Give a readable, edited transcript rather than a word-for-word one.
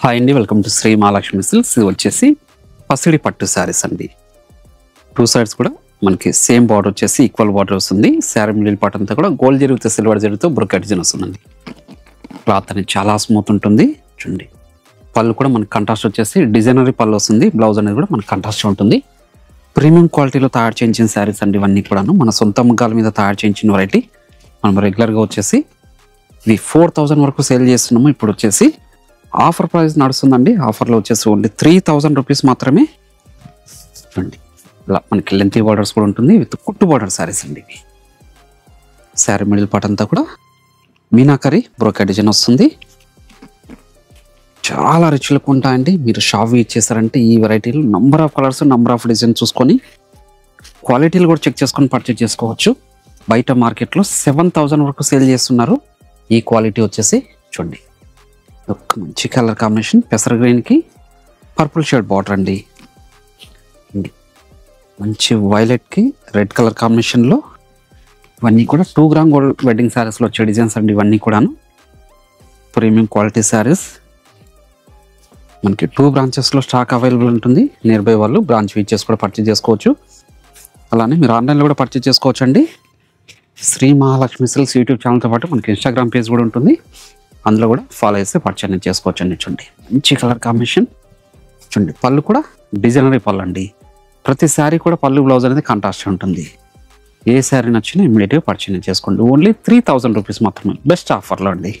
Hi అండి, welcome to Sri Mahalakshmi Silks. ఇది వచ్చేసి పసిడి పట్టు శారీస్ అండి. టూ సైడ్స్ కూడా మనకి సేమ్ బార్డర్ వచ్చేసి ఈక్వల్ బార్డర్ వస్తుంది. శారీ మిడిల్ పార్ట్ అంతా కూడా గోల్డ్ జరీతో సిల్వర్ జరీతో బ్రొకెట్ డిజైన్ వస్తుందండి. క్లాత్ అనేది చాలా స్మూత్ ఉంటుంది. చూడండి, పళ్ళు కూడా మనకి కంట్రాస్ట్ వచ్చేసి డిజైనరీ పళ్ళు వస్తుంది. బ్లౌజ్ అనేది కూడా మనకి కంట్రాస్ట్ ఉంటుంది. ప్రీమియం క్వాలిటీలో తయారు చేయించిన శారీస్ అండి ఇవన్నీ కూడాను. మన సొంత ముగ్గాల మీద తయారు చేయించిన వెరైటీ. మనం రెగ్యులర్గా వచ్చేసి ఇవి 4000 వరకు సేల్ చేస్తున్నాము. ఇప్పుడు వచ్చేసి ఆఫర్ ప్రైస్ నడుస్తుందండి. ఆఫర్లో వచ్చేసి ఓన్లీ 3000 రూపీస్ మాత్రమే. చూడండి, ఇలా మనకి లెంతీ బార్డర్స్ కూడా ఉంటుంది విత్ కుట్టు బార్డర్ శారీస్ అండి ఇవి. శారీ మిడిల్ పార్ట్ అంతా కూడా మీనాకరీ బ్రోకెట్ డిజైన్ వస్తుంది. చాలా రిచ్ లుక్ ఉంటాయండి. మీరు షాప్ విజిట్ చేశారంటే ఈ వెరైటీలు number of colours, number of design చూసుకొని క్వాలిటీలు కూడా చెక్ చేసుకొని పర్చేజ్ చేసుకోవచ్చు. బయట మార్కెట్లో 7000 వరకు సేల్ చేస్తున్నారు. ఈ క్వాలిటీ వచ్చేసి చూడండి, ఒక మంచి కలర్ కాంబినేషన్, పెసర గ్రీన్కి పర్పుల్ షేడ్ బార్డర్ అండి. మంచి వైలెట్కి రెడ్ కలర్ కాంబినేషన్లో ఇవన్నీ కూడా 2 గ్రామ్ గోల్డ్ వెడ్డింగ్ శారీస్లో వచ్చే డిజైన్స్ అండి. ఇవన్నీ కూడాను ప్రీమియం క్వాలిటీ శారీస్. మనకి 2 బ్రాంచెస్లో స్టాక్ అవైలబుల్ ఉంటుంది. నియర్ బై వాళ్ళు బ్రాంచ్ విజిట్ కూడా పర్చేజ్ చేసుకోవచ్చు. అలానే మీరు ఆన్లైన్లో కూడా పర్చేజ్ చేసుకోవచ్చు అండి. శ్రీ మహాలక్ష్మి సిల్క్స్ యూట్యూబ్ ఛానల్తో పాటు మనకి ఇన్స్టాగ్రామ్ పేజ్ కూడా ఉంటుంది. అందులో కూడా ఫాలో చేస్తే పర్చేజ్ చేసుకోవచ్చు అండి. చూడండి, మంచి కలర్ కాంబినేషన్. చూడండి, పళ్ళు కూడా డిజైనరీ పళ్ళు అండి. ప్రతి శారీ కూడా పళ్ళు బ్లౌజ్ అనేది కాంట్రాస్ట్ ఉంటుంది. ఏ శారీ నచ్చినా ఇమ్మీడియట్గా పర్చేజ్ చేసుకోండి. ఓన్లీ 3000 రూపీస్ మాత్రమే. బెస్ట్ ఆఫర్లో అండి.